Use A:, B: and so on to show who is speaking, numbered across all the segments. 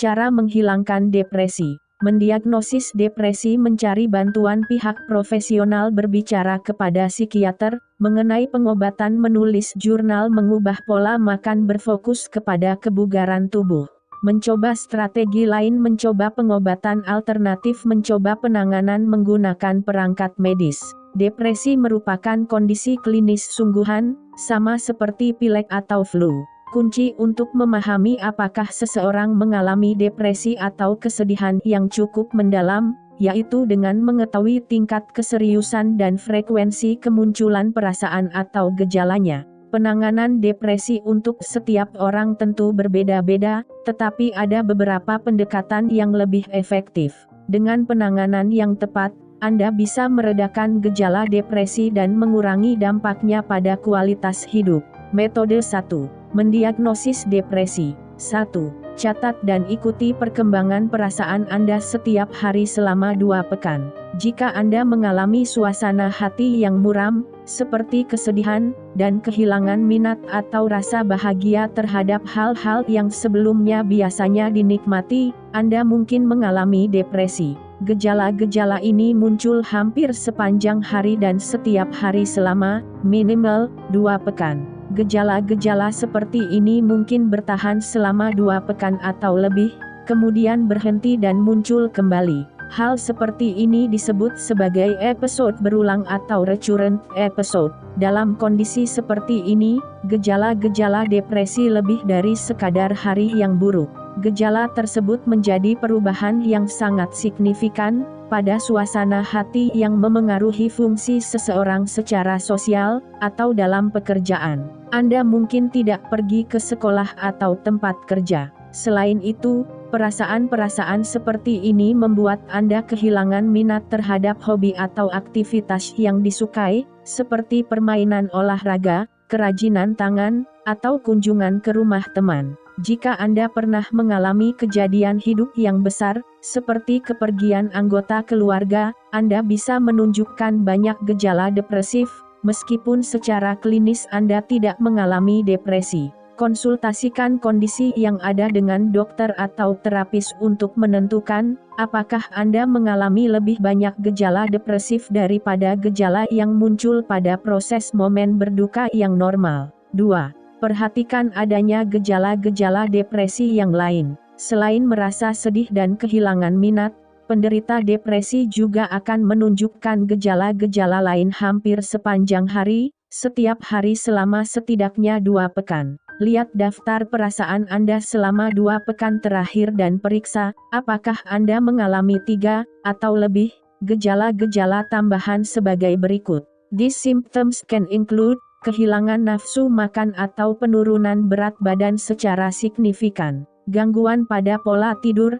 A: Cara menghilangkan depresi. Mendiagnosis depresi mencari bantuan pihak profesional, berbicara kepada psikiater, mengenai pengobatan, menulis jurnal, mengubah pola makan, berfokus kepada kebugaran tubuh. Mencoba strategi lain, mencoba pengobatan alternatif, mencoba penanganan menggunakan perangkat medis. Depresi merupakan kondisi klinis sungguhan, sama seperti pilek atau flu. Kunci untuk memahami apakah seseorang mengalami depresi atau kesedihan yang cukup mendalam, yaitu dengan mengetahui tingkat keseriusan dan frekuensi kemunculan perasaan atau gejalanya. Penanganan depresi untuk setiap orang tentu berbeda-beda, tetapi ada beberapa pendekatan yang lebih efektif. Dengan penanganan yang tepat, Anda bisa meredakan gejala depresi dan mengurangi dampaknya pada kualitas hidup. Metode 1. Mendiagnosis depresi. 1. Catat dan ikuti perkembangan perasaan Anda setiap hari selama 2 pekan. Jika Anda mengalami suasana hati yang muram, seperti kesedihan, dan kehilangan minat atau rasa bahagia terhadap hal-hal yang sebelumnya biasanya dinikmati, Anda mungkin mengalami depresi. Gejala-gejala ini muncul hampir sepanjang hari dan setiap hari selama, minimal, 2 pekan. Gejala-gejala seperti ini mungkin bertahan selama 2 pekan atau lebih, kemudian berhenti dan muncul kembali. Hal seperti ini disebut sebagai episode berulang atau recurrent episode. Dalam kondisi seperti ini, gejala-gejala depresi lebih dari sekadar hari yang buruk. Gejala tersebut menjadi perubahan yang sangat signifikan pada suasana hati yang memengaruhi fungsi seseorang secara sosial atau dalam pekerjaan. Anda mungkin tidak pergi ke sekolah atau tempat kerja. Selain itu, perasaan-perasaan seperti ini membuat Anda kehilangan minat terhadap hobi atau aktivitas yang disukai, seperti permainan olahraga, kerajinan tangan, atau kunjungan ke rumah teman. Jika Anda pernah mengalami kejadian hidup yang besar, seperti kepergian anggota keluarga, Anda bisa menunjukkan banyak gejala depresif, meskipun secara klinis Anda tidak mengalami depresi. Konsultasikan kondisi yang ada dengan dokter atau terapis untuk menentukan apakah Anda mengalami lebih banyak gejala depresif daripada gejala yang muncul pada proses momen berduka yang normal. 2. Perhatikan adanya gejala-gejala depresi yang lain. Selain merasa sedih dan kehilangan minat, penderita depresi juga akan menunjukkan gejala-gejala lain hampir sepanjang hari, setiap hari selama setidaknya 2 pekan. Lihat daftar perasaan Anda selama 2 pekan terakhir dan periksa apakah Anda mengalami 3 atau lebih gejala-gejala tambahan sebagai berikut. These symptoms can include kehilangan nafsu makan atau penurunan berat badan secara signifikan, gangguan pada pola tidur,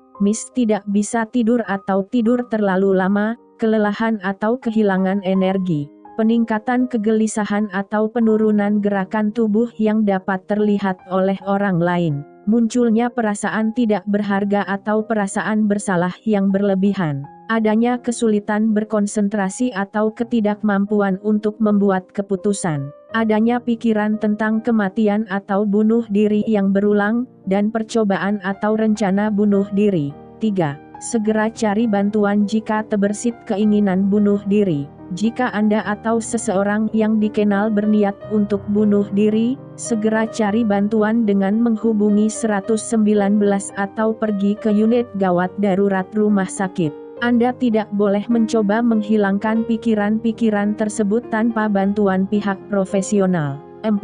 A: tidak bisa tidur atau tidur terlalu lama, kelelahan atau kehilangan energi, peningkatan kegelisahan atau penurunan gerakan tubuh yang dapat terlihat oleh orang lain, munculnya perasaan tidak berharga atau perasaan bersalah yang berlebihan, adanya kesulitan berkonsentrasi atau ketidakmampuan untuk membuat keputusan, adanya pikiran tentang kematian atau bunuh diri yang berulang, dan percobaan atau rencana bunuh diri. 3. Segera cari bantuan jika terbersit keinginan bunuh diri. Jika Anda atau seseorang yang dikenal berniat untuk bunuh diri, segera cari bantuan dengan menghubungi 119 atau pergi ke unit gawat darurat rumah sakit. Anda tidak boleh mencoba menghilangkan pikiran-pikiran tersebut tanpa bantuan pihak profesional. 4.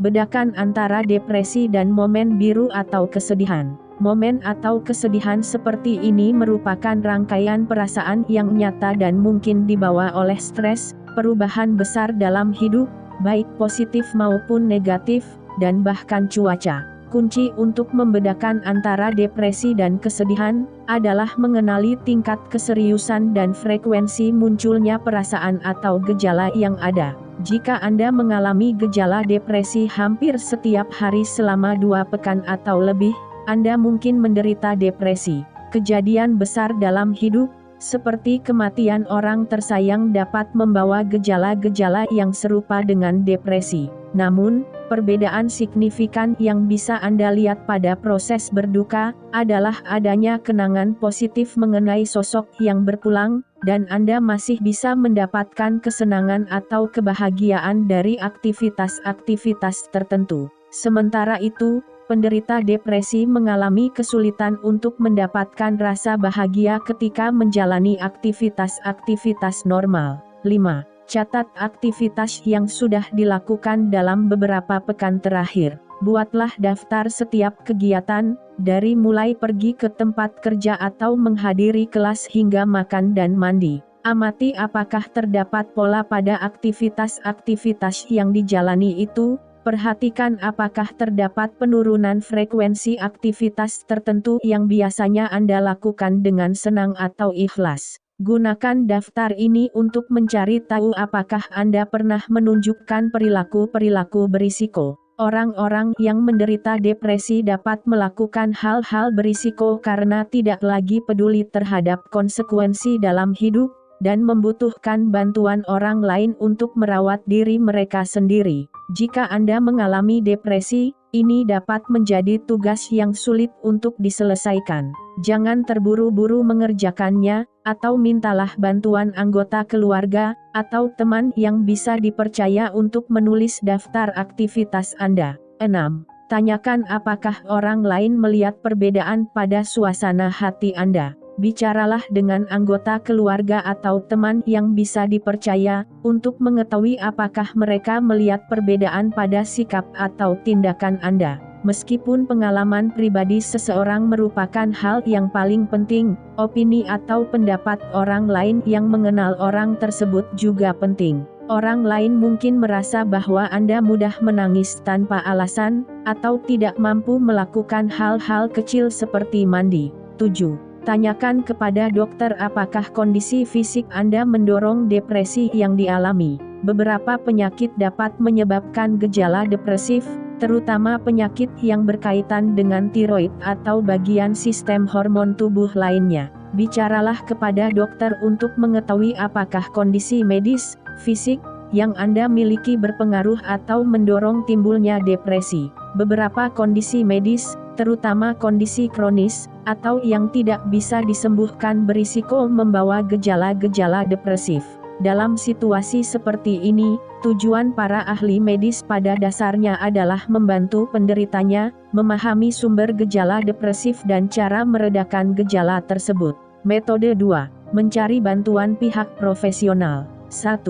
A: Bedakan antara depresi dan momen biru atau kesedihan. Momen atau kesedihan seperti ini merupakan rangkaian perasaan yang nyata dan mungkin dibawa oleh stres, perubahan besar dalam hidup, baik positif maupun negatif, dan bahkan cuaca. Kunci untuk membedakan antara depresi dan kesedihan adalah mengenali tingkat keseriusan dan frekuensi munculnya perasaan atau gejala yang ada. Jika Anda mengalami gejala depresi hampir setiap hari selama 2 pekan atau lebih, Anda mungkin menderita depresi. Kejadian besar dalam hidup, seperti kematian orang tersayang, dapat membawa gejala-gejala yang serupa dengan depresi. Namun, perbedaan signifikan yang bisa Anda lihat pada proses berduka, adalah adanya kenangan positif mengenai sosok yang berpulang, dan Anda masih bisa mendapatkan kesenangan atau kebahagiaan dari aktivitas-aktivitas tertentu. Sementara itu, penderita depresi mengalami kesulitan untuk mendapatkan rasa bahagia ketika menjalani aktivitas-aktivitas normal. 5. Catat aktivitas yang sudah dilakukan dalam beberapa pekan terakhir. Buatlah daftar setiap kegiatan, dari mulai pergi ke tempat kerja atau menghadiri kelas hingga makan dan mandi. Amati apakah terdapat pola pada aktivitas-aktivitas yang dijalani itu. Perhatikan apakah terdapat penurunan frekuensi aktivitas tertentu yang biasanya Anda lakukan dengan senang atau ikhlas. Gunakan daftar ini untuk mencari tahu apakah Anda pernah menunjukkan perilaku-perilaku berisiko. Orang-orang yang menderita depresi dapat melakukan hal-hal berisiko karena tidak lagi peduli terhadap konsekuensi dalam hidup, dan membutuhkan bantuan orang lain untuk merawat diri mereka sendiri. Jika Anda mengalami depresi, ini dapat menjadi tugas yang sulit untuk diselesaikan. Jangan terburu-buru mengerjakannya, atau mintalah bantuan anggota keluarga, atau teman yang bisa dipercaya untuk menulis daftar aktivitas Anda. 6. Tanyakan apakah orang lain melihat perbedaan pada suasana hati Anda. Bicaralah dengan anggota keluarga atau teman yang bisa dipercaya, untuk mengetahui apakah mereka melihat perbedaan pada sikap atau tindakan Anda. Meskipun pengalaman pribadi seseorang merupakan hal yang paling penting, opini atau pendapat orang lain yang mengenal orang tersebut juga penting. Orang lain mungkin merasa bahwa Anda mudah menangis tanpa alasan, atau tidak mampu melakukan hal-hal kecil seperti mandi. 7. Tanyakan kepada dokter apakah kondisi fisik Anda mendorong depresi yang dialami. Beberapa penyakit dapat menyebabkan gejala depresif, terutama penyakit yang berkaitan dengan tiroid atau bagian sistem hormon tubuh lainnya. Bicaralah kepada dokter untuk mengetahui apakah kondisi medis, fisik, yang Anda miliki berpengaruh atau mendorong timbulnya depresi. Beberapa kondisi medis, terutama kondisi kronis, atau yang tidak bisa disembuhkan berisiko membawa gejala-gejala depresif. Dalam situasi seperti ini, tujuan para ahli medis pada dasarnya adalah membantu penderitanya, memahami sumber gejala depresif dan cara meredakan gejala tersebut. Metode 2. Mencari bantuan pihak profesional. 1.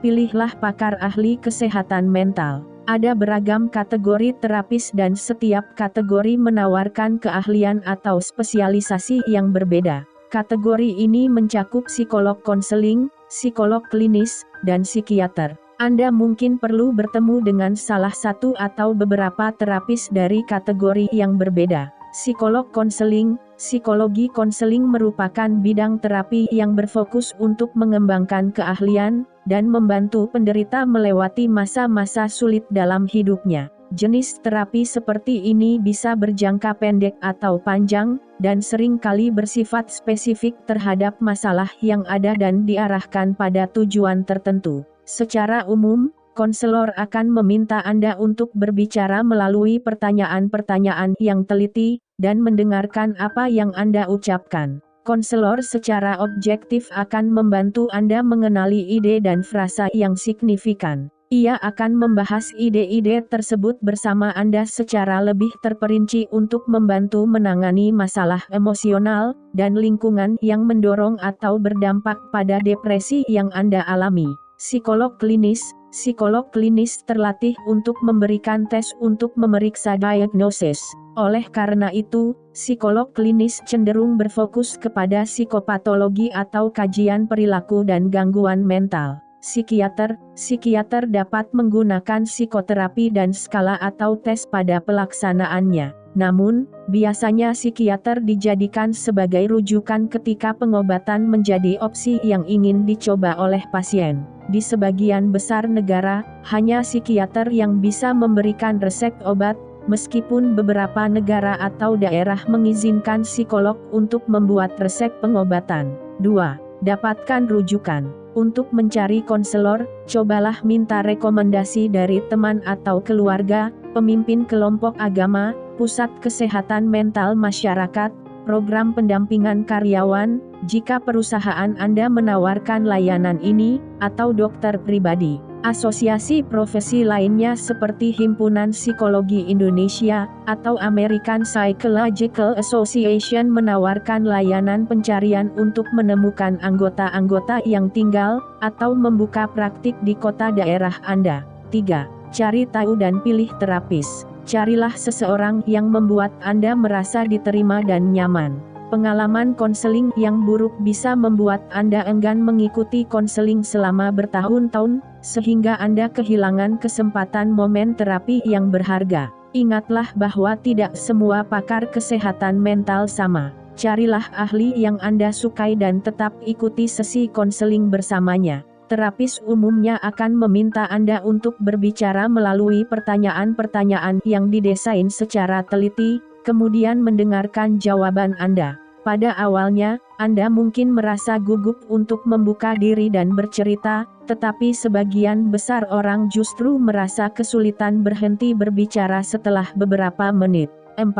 A: Pilihlah pakar ahli kesehatan mental. Ada beragam kategori terapis dan setiap kategori menawarkan keahlian atau spesialisasi yang berbeda. Kategori ini mencakup psikolog konseling, psikolog klinis, dan psikiater. Anda mungkin perlu bertemu dengan salah satu atau beberapa terapis dari kategori yang berbeda. Psikolog konseling. Psikologi konseling merupakan bidang terapi yang berfokus untuk mengembangkan keahlian, dan membantu penderita melewati masa-masa sulit dalam hidupnya. Jenis terapi seperti ini bisa berjangka pendek atau panjang, dan sering kali bersifat spesifik terhadap masalah yang ada dan diarahkan pada tujuan tertentu. Secara umum, konselor akan meminta Anda untuk berbicara melalui pertanyaan-pertanyaan yang teliti, dan mendengarkan apa yang Anda ucapkan. Konselor secara objektif akan membantu Anda mengenali ide dan frasa yang signifikan. Ia akan membahas ide-ide tersebut bersama Anda secara lebih terperinci untuk membantu menangani masalah emosional, dan lingkungan yang mendorong atau berdampak pada depresi yang Anda alami. Psikolog klinis. Psikolog klinis terlatih untuk memberikan tes untuk memeriksa diagnosis. Oleh karena itu, psikolog klinis cenderung berfokus kepada psikopatologi atau kajian perilaku dan gangguan mental. Psikiater dapat menggunakan psikoterapi dan skala atau tes pada pelaksanaannya. Namun, biasanya psikiater dijadikan sebagai rujukan ketika pengobatan menjadi opsi yang ingin dicoba oleh pasien. Di sebagian besar negara, hanya psikiater yang bisa memberikan resep obat, meskipun beberapa negara atau daerah mengizinkan psikolog untuk membuat resep pengobatan. 2. Dapatkan rujukan. Untuk mencari konselor, cobalah minta rekomendasi dari teman atau keluarga, pemimpin kelompok agama, pusat kesehatan mental masyarakat, program pendampingan karyawan, jika perusahaan Anda menawarkan layanan ini, atau dokter pribadi. Asosiasi profesi lainnya seperti Himpunan Psikologi Indonesia, atau American Psychological Association menawarkan layanan pencarian untuk menemukan anggota-anggota yang tinggal, atau membuka praktik di kota daerah Anda. 3. Cari tahu dan pilih terapis. Carilah seseorang yang membuat Anda merasa diterima dan nyaman. Pengalaman konseling yang buruk bisa membuat Anda enggan mengikuti konseling selama bertahun-tahun, sehingga Anda kehilangan kesempatan momen terapi yang berharga. Ingatlah bahwa tidak semua pakar kesehatan mental sama. Carilah ahli yang Anda sukai dan tetap ikuti sesi konseling bersamanya. Terapis umumnya akan meminta Anda untuk berbicara melalui pertanyaan-pertanyaan yang didesain secara teliti, kemudian mendengarkan jawaban Anda. Pada awalnya, Anda mungkin merasa gugup untuk membuka diri dan bercerita, tetapi sebagian besar orang justru merasa kesulitan berhenti berbicara setelah beberapa menit. 4.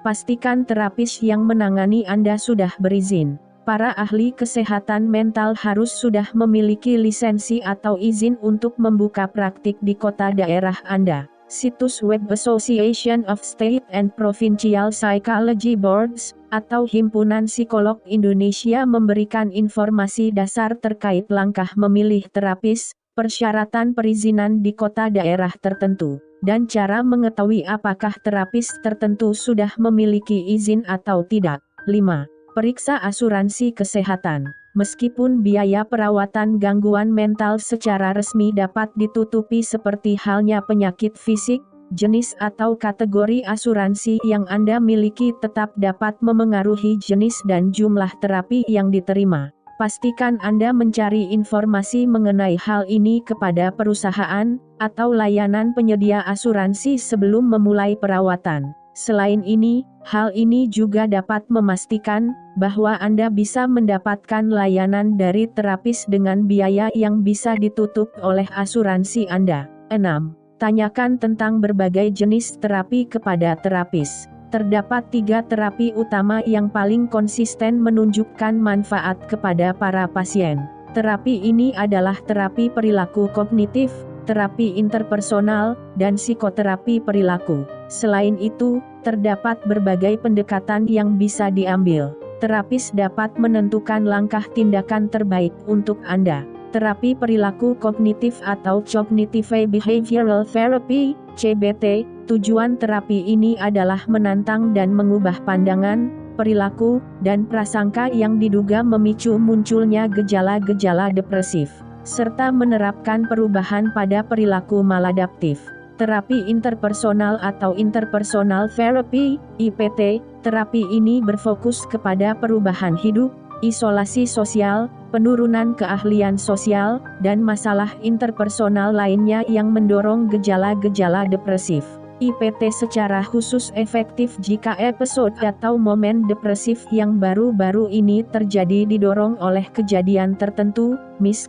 A: Pastikan terapis yang menangani Anda sudah berizin. Para ahli kesehatan mental harus sudah memiliki lisensi atau izin untuk membuka praktik di kota daerah Anda. Situs web Association of State and Provincial Psychology Boards, atau Himpunan Psikolog Indonesia memberikan informasi dasar terkait langkah memilih terapis, persyaratan perizinan di kota daerah tertentu, dan cara mengetahui apakah terapis tertentu sudah memiliki izin atau tidak. 5. Periksa asuransi kesehatan. Meskipun biaya perawatan gangguan mental secara resmi dapat ditutupi seperti halnya penyakit fisik, jenis atau kategori asuransi yang Anda miliki tetap dapat memengaruhi jenis dan jumlah terapi yang diterima. Pastikan Anda mencari informasi mengenai hal ini kepada perusahaan atau layanan penyedia asuransi sebelum memulai perawatan. Selain ini, hal ini juga dapat memastikan bahwa Anda bisa mendapatkan layanan dari terapis dengan biaya yang bisa ditutup oleh asuransi Anda. 6. Tanyakan tentang berbagai jenis terapi kepada terapis. Terdapat 3 terapi utama yang paling konsisten menunjukkan manfaat kepada para pasien. Terapi ini adalah terapi perilaku kognitif, terapi interpersonal, dan psikoterapi perilaku. Selain itu, terdapat berbagai pendekatan yang bisa diambil. Terapis dapat menentukan langkah tindakan terbaik untuk Anda. Terapi perilaku kognitif atau Cognitive Behavioral Therapy, CBT, tujuan terapi ini adalah menantang dan mengubah pandangan, perilaku, dan prasangka yang diduga memicu munculnya gejala-gejala depresif, serta menerapkan perubahan pada perilaku maladaptif. Terapi interpersonal atau Interpersonal Therapy, IPT, terapi ini berfokus kepada perubahan hidup, isolasi sosial, penurunan keahlian sosial, dan masalah interpersonal lainnya yang mendorong gejala-gejala depresif. IPT secara khusus efektif jika episode atau momen depresif yang baru-baru ini terjadi didorong oleh kejadian tertentu,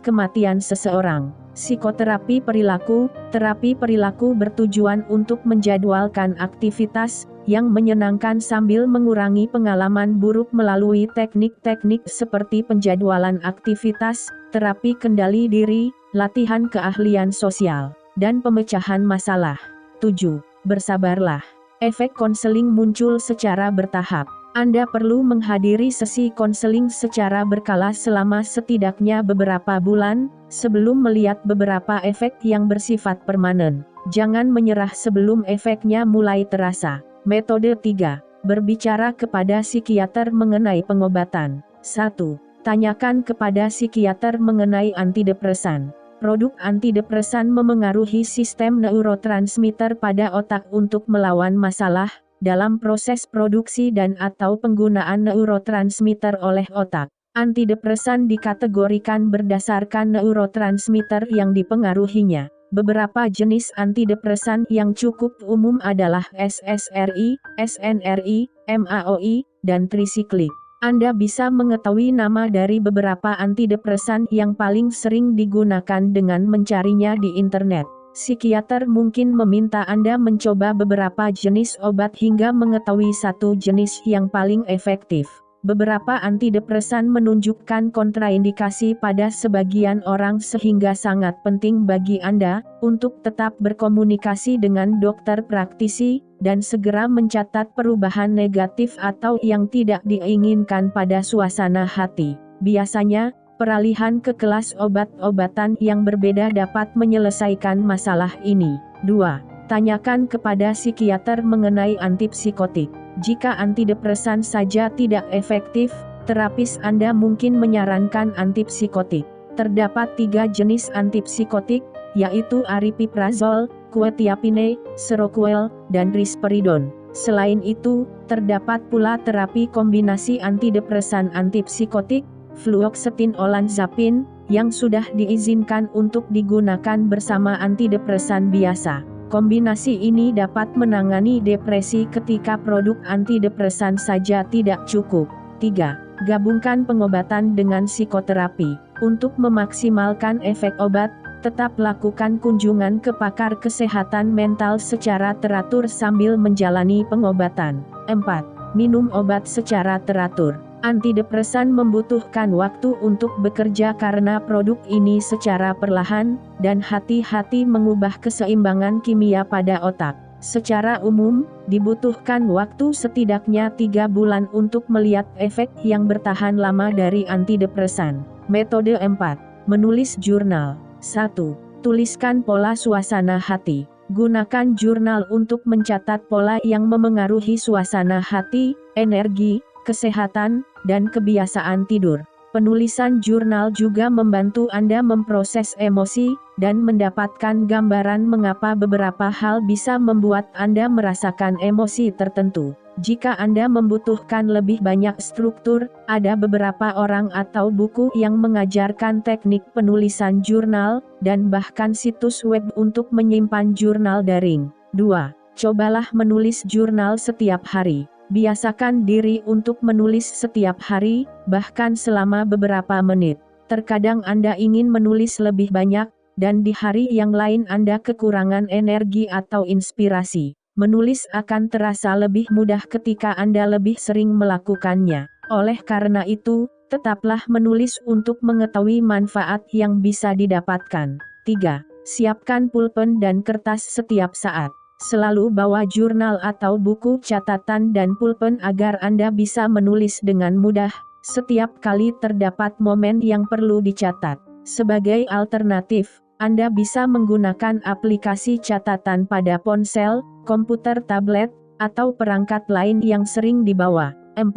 A: kematian seseorang. Psikoterapi perilaku, terapi perilaku bertujuan untuk menjadwalkan aktivitas yang menyenangkan sambil mengurangi pengalaman buruk melalui teknik-teknik seperti penjadwalan aktivitas, terapi kendali diri, latihan keahlian sosial, dan pemecahan masalah. 7. Bersabarlah. Efek konseling muncul secara bertahap. Anda perlu menghadiri sesi konseling secara berkala selama setidaknya beberapa bulan, sebelum melihat beberapa efek yang bersifat permanen. Jangan menyerah sebelum efeknya mulai terasa. Metode 3. Berbicara kepada psikiater mengenai pengobatan. 1. Tanyakan kepada psikiater mengenai antidepresan. Produk antidepresan memengaruhi sistem neurotransmitter pada otak untuk melawan masalah dalam proses produksi dan atau penggunaan neurotransmitter oleh otak. Antidepresan dikategorikan berdasarkan neurotransmitter yang dipengaruhinya. Beberapa jenis antidepresan yang cukup umum adalah SSRI, SNRI, MAOI, dan trisiklik. Anda bisa mengetahui nama dari beberapa antidepresan yang paling sering digunakan dengan mencarinya di internet. Psikiater mungkin meminta Anda mencoba beberapa jenis obat hingga mengetahui satu jenis yang paling efektif. Beberapa antidepresan menunjukkan kontraindikasi pada sebagian orang sehingga sangat penting bagi Anda untuk tetap berkomunikasi dengan dokter praktisi dan segera mencatat perubahan negatif atau yang tidak diinginkan pada suasana hati. Biasanya, peralihan ke kelas obat-obatan yang berbeda dapat menyelesaikan masalah ini. 2. Tanyakan kepada psikiater mengenai antipsikotik. Jika antidepresan saja tidak efektif, terapis Anda mungkin menyarankan antipsikotik. Terdapat 3 jenis antipsikotik, yaitu aripiprazol, quetiapine, seroquel, dan risperidon. Selain itu, terdapat pula terapi kombinasi antidepresan antipsikotik, fluoxetine olanzapine, yang sudah diizinkan untuk digunakan bersama antidepresan biasa. Kombinasi ini dapat menangani depresi ketika produk antidepresan saja tidak cukup. 3. Gabungkan pengobatan dengan psikoterapi. Untuk memaksimalkan efek obat, tetap lakukan kunjungan ke pakar kesehatan mental secara teratur sambil menjalani pengobatan. 4. Minum obat secara teratur. Antidepresan membutuhkan waktu untuk bekerja karena produk ini secara perlahan dan hati-hati mengubah keseimbangan kimia pada otak. Secara umum, dibutuhkan waktu setidaknya 3 bulan untuk melihat efek yang bertahan lama dari antidepresan. Metode 4. Menulis jurnal. 1. Tuliskan pola suasana hati. Gunakan jurnal untuk mencatat pola yang memengaruhi suasana hati, energi, kesehatan, dan kebiasaan tidur. Penulisan jurnal juga membantu Anda memproses emosi dan mendapatkan gambaran mengapa beberapa hal bisa membuat Anda merasakan emosi tertentu. Jika Anda membutuhkan lebih banyak struktur, ada beberapa orang atau buku yang mengajarkan teknik penulisan jurnal dan bahkan situs web untuk menyimpan jurnal daring. 2. Cobalah menulis jurnal setiap hari. Biasakan diri untuk menulis setiap hari, bahkan selama beberapa menit. Terkadang Anda ingin menulis lebih banyak, dan di hari yang lain Anda kekurangan energi atau inspirasi. Menulis akan terasa lebih mudah ketika Anda lebih sering melakukannya. Oleh karena itu, tetaplah menulis untuk mengetahui manfaat yang bisa didapatkan. 3. Siapkan pulpen dan kertas setiap saat. Selalu bawa jurnal atau buku catatan dan pulpen agar Anda bisa menulis dengan mudah, setiap kali terdapat momen yang perlu dicatat. Sebagai alternatif, Anda bisa menggunakan aplikasi catatan pada ponsel, komputer tablet, atau perangkat lain yang sering dibawa. 4.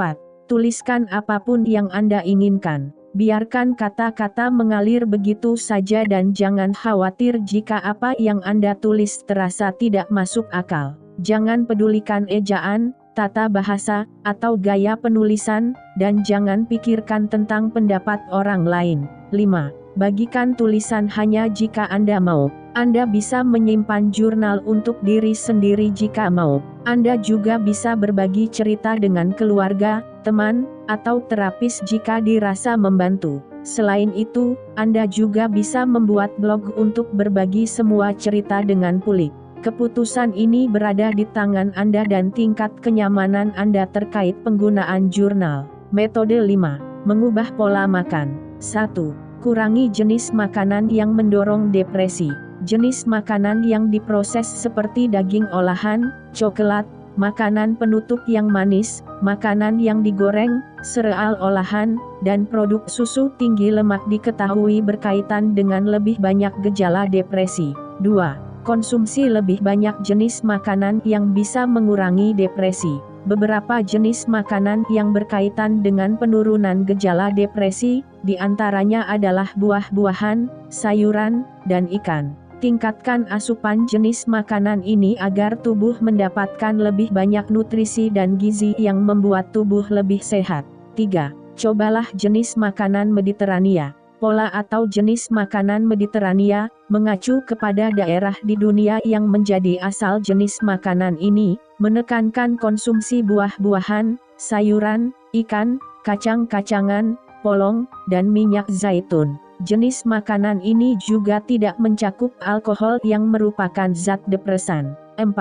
A: Tuliskan apapun yang Anda inginkan. Biarkan kata-kata mengalir begitu saja dan jangan khawatir jika apa yang Anda tulis terasa tidak masuk akal. Jangan pedulikan ejaan, tata bahasa, atau gaya penulisan, dan jangan pikirkan tentang pendapat orang lain. 5. Bagikan tulisan hanya jika Anda mau. Anda bisa menyimpan jurnal untuk diri sendiri jika mau. Anda juga bisa berbagi cerita dengan keluarga, teman, atau terapis jika dirasa membantu. Selain itu, Anda juga bisa membuat blog untuk berbagi semua cerita dengan publik. Keputusan ini berada di tangan Anda dan tingkat kenyamanan Anda terkait penggunaan jurnal. Metode 5. Mengubah pola makan. 1. Kurangi jenis makanan yang mendorong depresi. Jenis makanan yang diproses seperti daging olahan, coklat, makanan penutup yang manis, makanan yang digoreng, sereal olahan, dan produk susu tinggi lemak diketahui berkaitan dengan lebih banyak gejala depresi. 2. Konsumsi lebih banyak jenis makanan yang bisa mengurangi depresi. Beberapa jenis makanan yang berkaitan dengan penurunan gejala depresi, diantaranya adalah buah-buahan, sayuran, dan ikan. Tingkatkan asupan jenis makanan ini agar tubuh mendapatkan lebih banyak nutrisi dan gizi yang membuat tubuh lebih sehat. 3. Cobalah jenis makanan Mediterania. Pola atau jenis makanan Mediterania mengacu kepada daerah di dunia yang menjadi asal jenis makanan ini, menekankan konsumsi buah-buahan, sayuran, ikan, kacang-kacangan, polong, dan minyak zaitun. Jenis makanan ini juga tidak mencakup alkohol yang merupakan zat depresan. 4.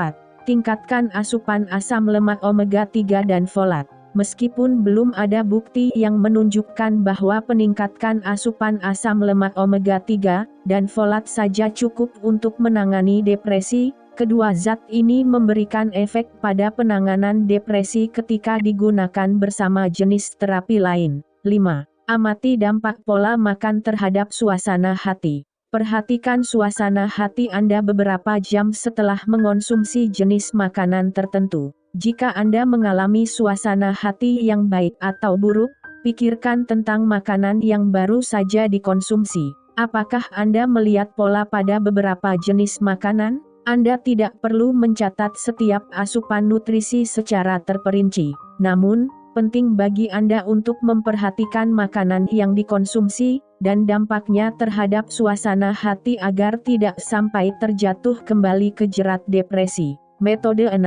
A: Tingkatkan asupan asam lemak omega 3 dan folat. Meskipun belum ada bukti yang menunjukkan bahwa peningkatkan asupan asam lemak omega 3 dan folat saja cukup untuk menangani depresi, kedua zat ini memberikan efek pada penanganan depresi ketika digunakan bersama jenis terapi lain. 5. Amati dampak pola makan terhadap suasana hati. Perhatikan suasana hati Anda beberapa jam setelah mengonsumsi jenis makanan tertentu. Jika Anda mengalami suasana hati yang baik atau buruk, pikirkan tentang makanan yang baru saja dikonsumsi. Apakah Anda melihat pola pada beberapa jenis makanan? Anda tidak perlu mencatat setiap asupan nutrisi secara terperinci. Namun, penting bagi Anda untuk memperhatikan makanan yang dikonsumsi dan dampaknya terhadap suasana hati agar tidak sampai terjatuh kembali ke jerat depresi. Metode 6.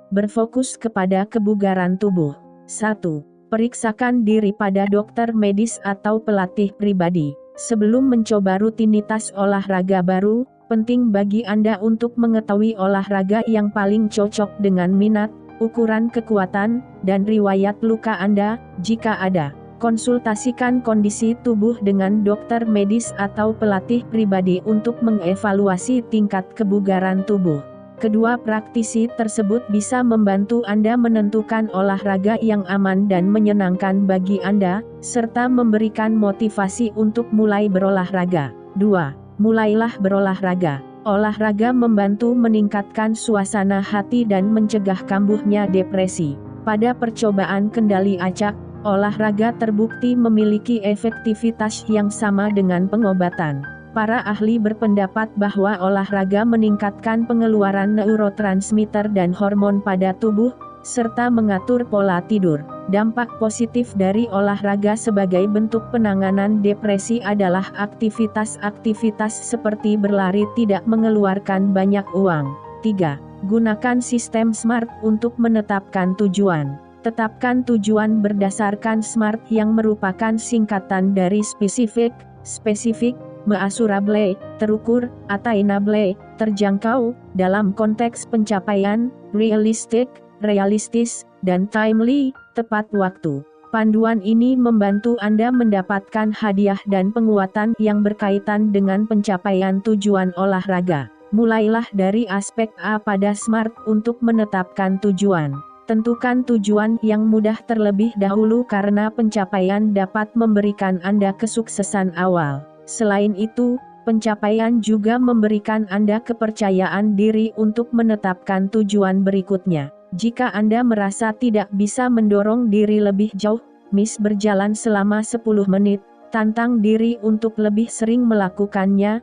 A: Berfokus kepada kebugaran tubuh. 1. Periksakan diri pada dokter medis atau pelatih pribadi. Sebelum mencoba rutinitas olahraga baru, penting bagi Anda untuk mengetahui olahraga yang paling cocok dengan minat, ukuran kekuatan, dan riwayat luka Anda, jika ada. Konsultasikan kondisi tubuh dengan dokter medis atau pelatih pribadi untuk mengevaluasi tingkat kebugaran tubuh. Kedua praktisi tersebut bisa membantu Anda menentukan olahraga yang aman dan menyenangkan bagi Anda, serta memberikan motivasi untuk mulai berolahraga. 2. Mulailah berolahraga. Olahraga membantu meningkatkan suasana hati dan mencegah kambuhnya depresi. Pada percobaan kendali acak, olahraga terbukti memiliki efektivitas yang sama dengan pengobatan. Para ahli berpendapat bahwa olahraga meningkatkan pengeluaran neurotransmitter dan hormon pada tubuh, serta mengatur pola tidur. Dampak positif dari olahraga sebagai bentuk penanganan depresi adalah aktivitas-aktivitas seperti berlari tidak mengeluarkan banyak uang. 3. Gunakan sistem SMART untuk menetapkan tujuan. Tetapkan tujuan berdasarkan SMART yang merupakan singkatan dari spesifik, measurable, terukur, attainable, terjangkau, dalam konteks pencapaian, realistic, realistis, dan timely, tepat waktu. Panduan ini membantu Anda mendapatkan hadiah dan penguatan yang berkaitan dengan pencapaian tujuan olahraga. Mulailah dari aspek A pada SMART untuk menetapkan tujuan. Tentukan tujuan yang mudah terlebih dahulu karena pencapaian dapat memberikan Anda kesuksesan awal. Selain itu, pencapaian juga memberikan Anda kepercayaan diri untuk menetapkan tujuan berikutnya. Jika Anda merasa tidak bisa mendorong diri lebih jauh, berjalan selama 10 menit, tantang diri untuk lebih sering melakukannya,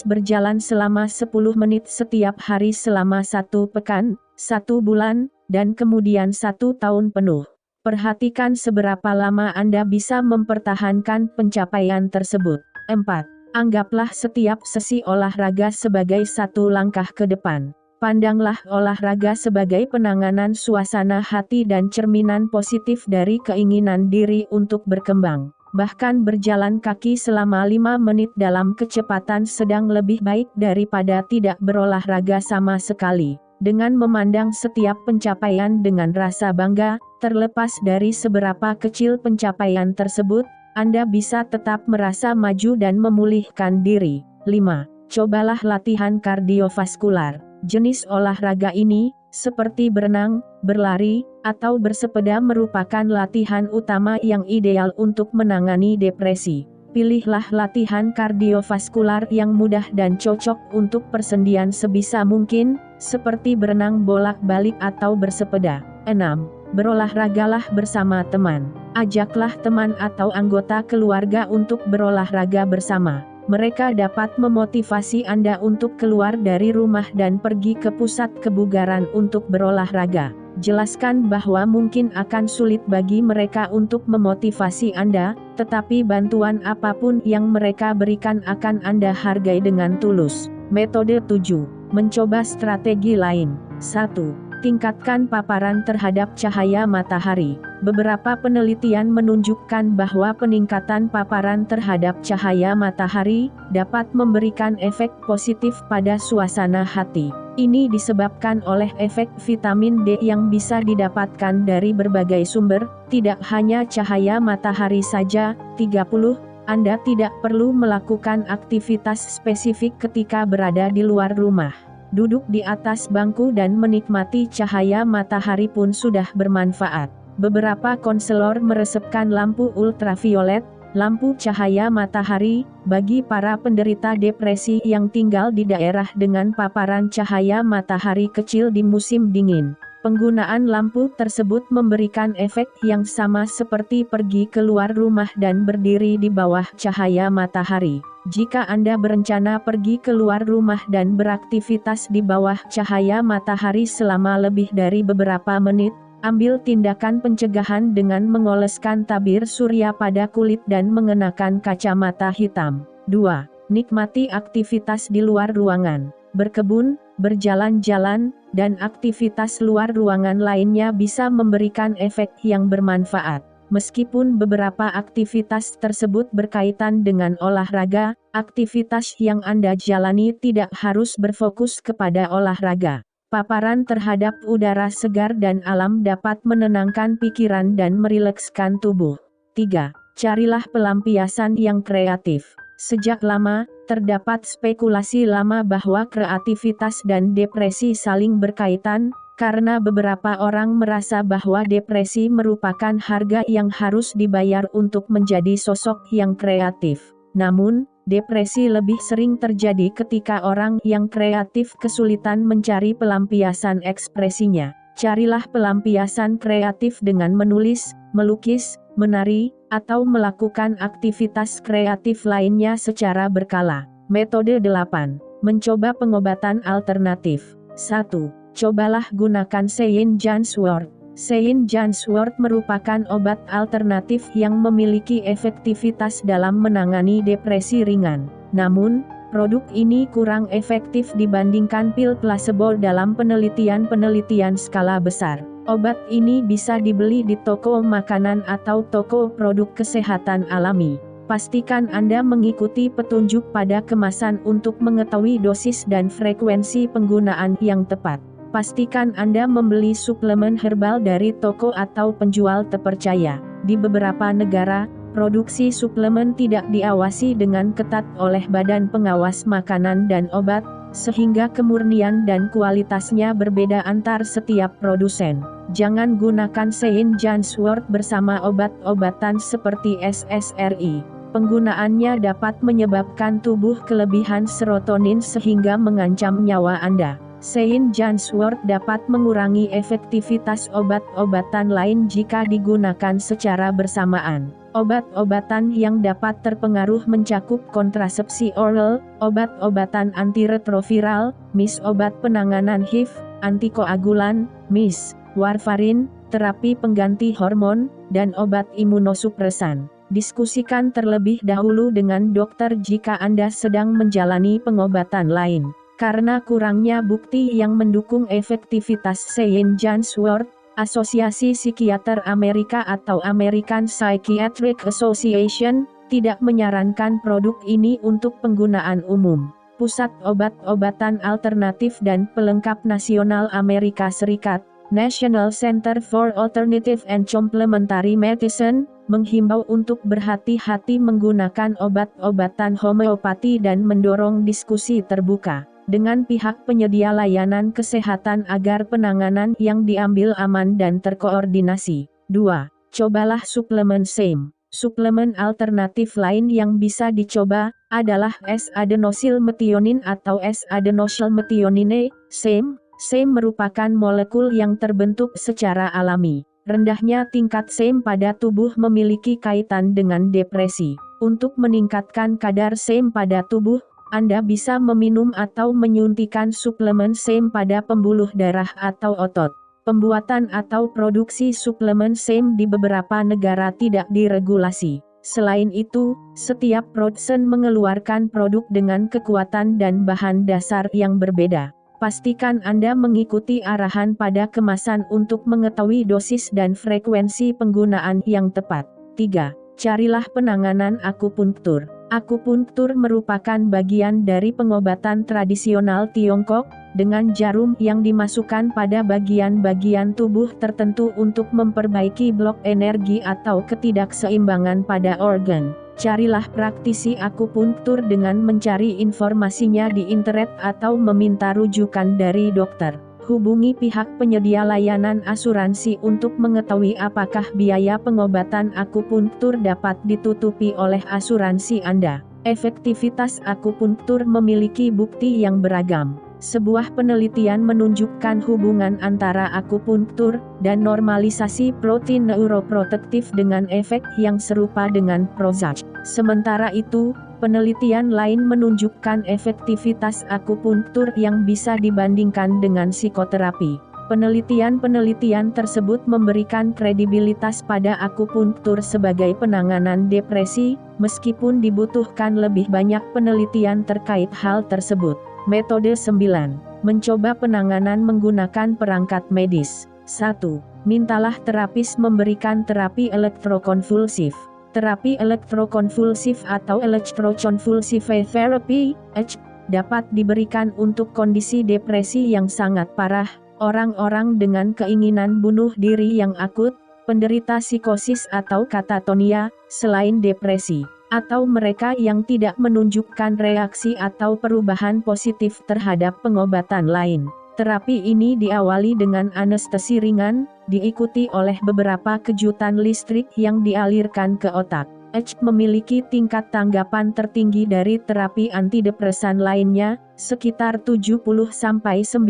A: berjalan selama 10 menit setiap hari selama 1 pekan, 1 bulan, dan kemudian 1 tahun penuh. Perhatikan seberapa lama Anda bisa mempertahankan pencapaian tersebut. 4. Anggaplah setiap sesi olahraga sebagai satu langkah ke depan. Pandanglah olahraga sebagai penanganan suasana hati dan cerminan positif dari keinginan diri untuk berkembang. Bahkan berjalan kaki selama 5 menit dalam kecepatan sedang lebih baik daripada tidak berolahraga sama sekali. Dengan memandang setiap pencapaian dengan rasa bangga, terlepas dari seberapa kecil pencapaian tersebut, Anda bisa tetap merasa maju dan memulihkan diri. 5. Cobalah latihan kardiovaskular. Jenis olahraga ini, seperti berenang, berlari, atau bersepeda merupakan latihan utama yang ideal untuk menangani depresi. Pilihlah latihan kardiovaskular yang mudah dan cocok untuk persendian sebisa mungkin, seperti berenang bolak-balik atau bersepeda. 6. Berolahragalah bersama teman. Ajaklah teman atau anggota keluarga untuk berolahraga bersama. Mereka dapat memotivasi Anda untuk keluar dari rumah dan pergi ke pusat kebugaran untuk berolahraga. Jelaskan bahwa mungkin akan sulit bagi mereka untuk memotivasi Anda, tetapi bantuan apapun yang mereka berikan akan Anda hargai dengan tulus. Metode 7. Mencoba strategi lain. 1. Tingkatkan paparan terhadap cahaya matahari. Beberapa penelitian menunjukkan bahwa peningkatan paparan terhadap cahaya matahari dapat memberikan efek positif pada suasana hati. Ini disebabkan oleh efek vitamin D yang bisa didapatkan dari berbagai sumber, tidak hanya cahaya matahari saja. 30. Anda tidak perlu melakukan aktivitas spesifik ketika berada di luar rumah. Duduk di atas bangku dan menikmati cahaya matahari pun sudah bermanfaat. Beberapa konselor meresepkan lampu ultraviolet, lampu cahaya matahari, bagi para penderita depresi yang tinggal di daerah dengan paparan cahaya matahari kecil di musim dingin. Penggunaan lampu tersebut memberikan efek yang sama seperti pergi keluar rumah dan berdiri di bawah cahaya matahari. Jika Anda berencana pergi keluar rumah dan beraktivitas di bawah cahaya matahari selama lebih dari beberapa menit, ambil tindakan pencegahan dengan mengoleskan tabir surya pada kulit dan mengenakan kacamata hitam. 2. Nikmati aktivitas di luar ruangan. Berkebun, berjalan-jalan, dan aktivitas luar ruangan lainnya bisa memberikan efek yang bermanfaat. Meskipun beberapa aktivitas tersebut berkaitan dengan olahraga, aktivitas yang Anda jalani tidak harus berfokus kepada olahraga. Paparan terhadap udara segar dan alam dapat menenangkan pikiran dan merilekskan tubuh. 3. Carilah pelampiasan yang kreatif. Sejak lama, terdapat spekulasi lama bahwa kreativitas dan depresi saling berkaitan, karena beberapa orang merasa bahwa depresi merupakan harga yang harus dibayar untuk menjadi sosok yang kreatif. Namun, depresi lebih sering terjadi ketika orang yang kreatif kesulitan mencari pelampiasan ekspresinya. Carilah pelampiasan kreatif dengan menulis, melukis, menari, atau melakukan aktivitas kreatif lainnya secara berkala. Metode 8. Mencoba pengobatan alternatif. 1. Cobalah gunakan St. John's wort. St. John's wort merupakan obat alternatif yang memiliki efektivitas dalam menangani depresi ringan. Namun, produk ini kurang efektif dibandingkan pil placebo dalam penelitian-penelitian skala besar. Obat ini bisa dibeli di toko makanan atau toko produk kesehatan alami. Pastikan Anda mengikuti petunjuk pada kemasan untuk mengetahui dosis dan frekuensi penggunaan yang tepat. Pastikan Anda membeli suplemen herbal dari toko atau penjual terpercaya. Di beberapa negara, produksi suplemen tidak diawasi dengan ketat oleh Badan Pengawas Makanan dan Obat, sehingga kemurnian dan kualitasnya berbeda antar setiap produsen. Jangan gunakan St. John's wort bersama obat-obatan seperti SSRI. Penggunaannya dapat menyebabkan tubuh kelebihan serotonin sehingga mengancam nyawa Anda. St. John's wort dapat mengurangi efektivitas obat-obatan lain jika digunakan secara bersamaan. Obat-obatan yang dapat terpengaruh mencakup kontrasepsi oral, obat-obatan antiretroviral, mis obat penanganan HIV, antikoagulan, mis, warfarin, terapi pengganti hormon, dan obat imunosupresan. Diskusikan terlebih dahulu dengan dokter jika Anda sedang menjalani pengobatan lain. Karena kurangnya bukti yang mendukung efektivitas St. John's wort, Asosiasi Psikiater Amerika atau American Psychiatric Association tidak menyarankan produk ini untuk penggunaan umum. Pusat Obat-obatan Alternatif dan Pelengkap Nasional Amerika Serikat, National Center for Alternative and Complementary Medicine, menghimbau untuk berhati-hati menggunakan obat-obatan homeopati dan mendorong diskusi terbuka dengan pihak penyedia layanan kesehatan agar penanganan yang diambil aman dan terkoordinasi. 2. Cobalah suplemen SEM. Suplemen alternatif lain yang bisa dicoba adalah S-adenosilmetionin atau S-adenosilmetionine, SEM. SEM merupakan molekul yang terbentuk secara alami. Rendahnya tingkat SEM pada tubuh memiliki kaitan dengan depresi. Untuk meningkatkan kadar SEM pada tubuh, Anda bisa meminum atau menyuntikkan suplemen SEM pada pembuluh darah atau otot. Pembuatan atau produksi suplemen SEM di beberapa negara tidak diregulasi. Selain itu, setiap produsen mengeluarkan produk dengan kekuatan dan bahan dasar yang berbeda. Pastikan Anda mengikuti arahan pada kemasan untuk mengetahui dosis dan frekuensi penggunaan yang tepat. 3. Carilah penanganan akupunktur. Akupunktur merupakan bagian dari pengobatan tradisional Tiongkok, dengan jarum yang dimasukkan pada bagian-bagian tubuh tertentu untuk memperbaiki blok energi atau ketidakseimbangan pada organ. Carilah praktisi akupunktur dengan mencari informasinya di internet atau meminta rujukan dari dokter. Hubungi pihak penyedia layanan asuransi untuk mengetahui apakah biaya pengobatan akupunktur dapat ditutupi oleh asuransi Anda. Efektivitas akupunktur memiliki bukti yang beragam. Sebuah penelitian menunjukkan hubungan antara akupunktur dan normalisasi protein neuroprotektif dengan efek yang serupa dengan Prozac. Sementara itu, penelitian lain menunjukkan efektivitas akupunktur yang bisa dibandingkan dengan psikoterapi. Penelitian-penelitian tersebut memberikan kredibilitas pada akupunktur sebagai penanganan depresi, meskipun dibutuhkan lebih banyak penelitian terkait hal tersebut. Metode 9. Mencoba penanganan menggunakan perangkat medis. 1. Mintalah terapis memberikan terapi elektrokonvulsif. Terapi elektrokonvulsif atau electroconvulsive therapy, ECT, dapat diberikan untuk kondisi depresi yang sangat parah, orang-orang dengan keinginan bunuh diri yang akut, penderita psikosis atau katatonia, selain depresi, atau mereka yang tidak menunjukkan reaksi atau perubahan positif terhadap pengobatan lain. Terapi ini diawali dengan anestesi ringan, diikuti oleh beberapa kejutan listrik yang dialirkan ke otak. ECT memiliki tingkat tanggapan tertinggi dari terapi antidepresan lainnya, sekitar 70-90%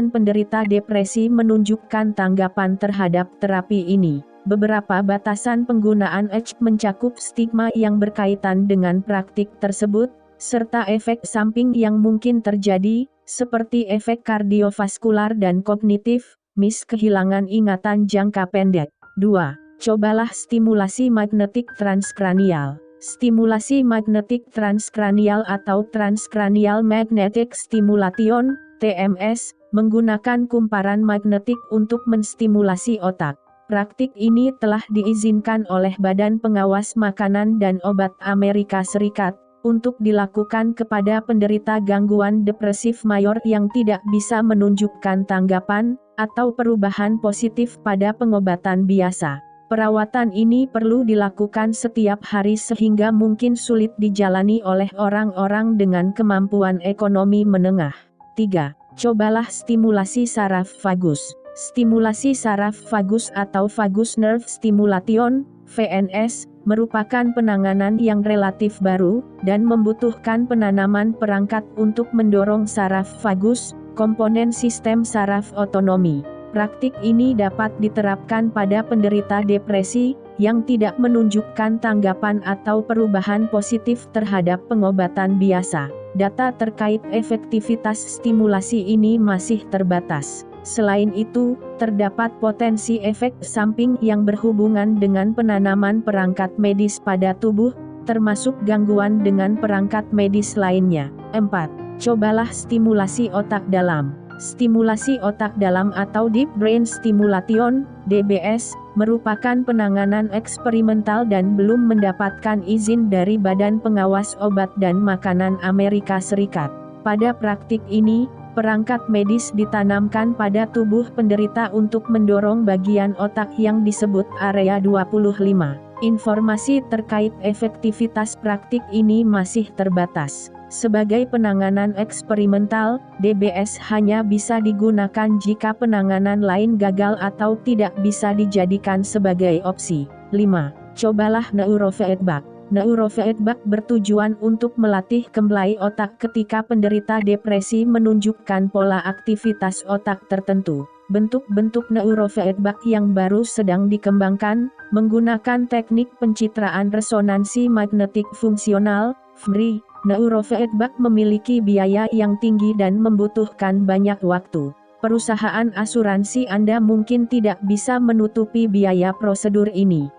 A: penderita depresi menunjukkan tanggapan terhadap terapi ini. Beberapa batasan penggunaan ECT mencakup stigma yang berkaitan dengan praktik tersebut, serta efek samping yang mungkin terjadi, seperti efek kardiovaskular dan kognitif, kehilangan ingatan jangka pendek. 2. Cobalah stimulasi magnetik transkranial. Stimulasi magnetik transkranial atau transkranial magnetic stimulation, TMS, menggunakan kumparan magnetik untuk menstimulasi otak. Praktik ini telah diizinkan oleh Badan Pengawas Makanan dan Obat Amerika Serikat, untuk dilakukan kepada penderita gangguan depresif mayor yang tidak bisa menunjukkan tanggapan, atau perubahan positif pada pengobatan biasa. Perawatan ini perlu dilakukan setiap hari sehingga mungkin sulit dijalani oleh orang-orang dengan kemampuan ekonomi menengah. 3. Cobalah stimulasi saraf vagus. Stimulasi saraf vagus atau vagus nerve stimulation, VNS, merupakan penanganan yang relatif baru, dan membutuhkan penanaman perangkat untuk mendorong saraf vagus, komponen sistem saraf otonomi. Praktik ini dapat diterapkan pada penderita depresi, yang tidak menunjukkan tanggapan atau perubahan positif terhadap pengobatan biasa. Data terkait efektivitas stimulasi ini masih terbatas. Selain itu, terdapat potensi efek samping yang berhubungan dengan penanaman perangkat medis pada tubuh, termasuk gangguan dengan perangkat medis lainnya. 4. Cobalah stimulasi otak dalam. Stimulasi otak dalam atau Deep Brain Stimulation, DBS, merupakan penanganan eksperimental dan belum mendapatkan izin dari Badan Pengawas Obat dan Makanan Amerika Serikat. Pada praktik ini, perangkat medis ditanamkan pada tubuh penderita untuk mendorong bagian otak yang disebut area 25. Informasi terkait efektivitas praktik ini masih terbatas. Sebagai penanganan eksperimental, DBS hanya bisa digunakan jika penanganan lain gagal atau tidak bisa dijadikan sebagai opsi. 5. Cobalah neurofeedback. Neurofeedback bertujuan untuk melatih kembali otak ketika penderita depresi menunjukkan pola aktivitas otak tertentu. Bentuk-bentuk neurofeedback yang baru sedang dikembangkan, menggunakan teknik pencitraan resonansi magnetik fungsional, (fMRI). Neurofeedback memiliki biaya yang tinggi dan membutuhkan banyak waktu. Perusahaan asuransi Anda mungkin tidak bisa menutupi biaya prosedur ini.